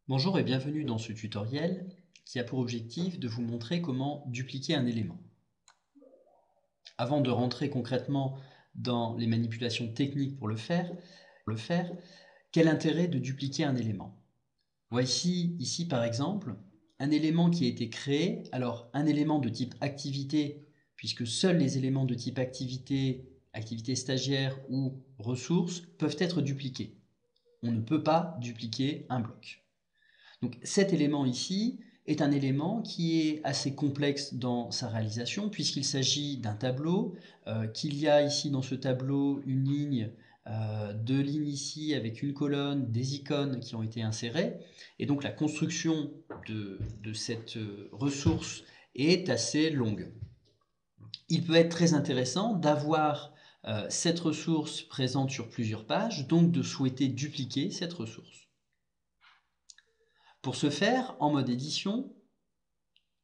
Bonjour et bienvenue dans ce tutoriel qui a pour objectif de vous montrer comment dupliquer un élément. Avant de rentrer concrètement dans les manipulations techniques pour le faire, quel intérêt de dupliquer un élément? Voici ici par exemple un élément qui a été créé, alors un élément de type activité, puisque seuls les éléments de type activité, activité stagiaire ou ressources peuvent être dupliqués. On ne peut pas dupliquer un bloc. Donc cet élément ici est un élément qui est assez complexe dans sa réalisation puisqu'il s'agit d'un tableau, qu'il y a ici dans ce tableau une ligne, deux lignes ici avec une colonne, des icônes qui ont été insérées, et donc la construction de cette ressource est assez longue. Il peut être très intéressant d'avoir cette ressource présente sur plusieurs pages, donc de souhaiter dupliquer cette ressource. Pour ce faire, en mode édition,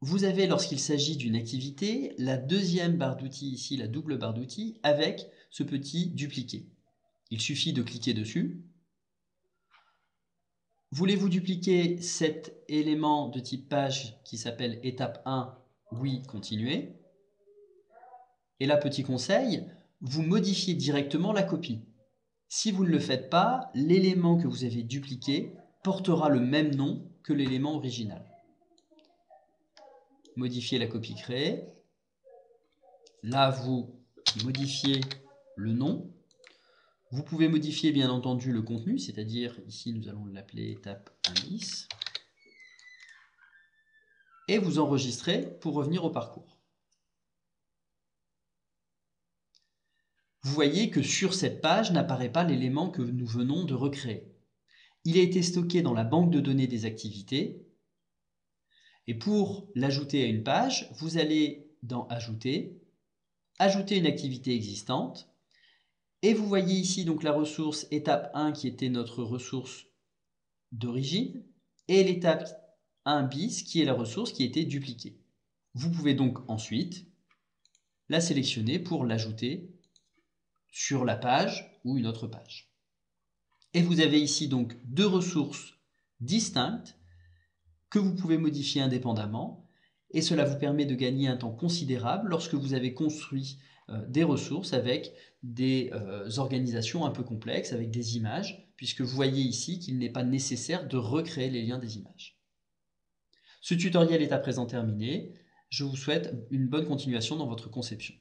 vous avez, lorsqu'il s'agit d'une activité, la deuxième barre d'outils ici, la double barre d'outils, avec ce petit dupliquer. Il suffit de cliquer dessus. Voulez-vous dupliquer cet élément de type page qui s'appelle étape 1? Oui, continuez. Et là, petit conseil, vous modifiez directement la copie. Si vous ne le faites pas, l'élément que vous avez dupliqué portera le même nom que l'élément original. Modifiez la copie créée. Là, vous modifiez le nom. Vous pouvez modifier bien entendu le contenu, c'est-à-dire ici nous allons l'appeler étape 1 bis. Et vous enregistrez pour revenir au parcours. Vous voyez que sur cette page n'apparaît pas l'élément que nous venons de recréer. Il a été stocké dans la banque de données des activités. Et pour l'ajouter à une page, vous allez dans Ajouter, ajouter une activité existante. Et vous voyez ici donc la ressource étape 1 qui était notre ressource d'origine et l'étape 1 bis qui est la ressource qui a été dupliquée. Vous pouvez donc ensuite la sélectionner pour l'ajouter sur la page ou une autre page. Et vous avez ici donc deux ressources distinctes que vous pouvez modifier indépendamment et cela vous permet de gagner un temps considérable lorsque vous avez construit des ressources avec des organisations un peu complexes, avec des images, puisque vous voyez ici qu'il n'est pas nécessaire de recréer les liens des images. Ce tutoriel est à présent terminé. Je vous souhaite une bonne continuation dans votre conception.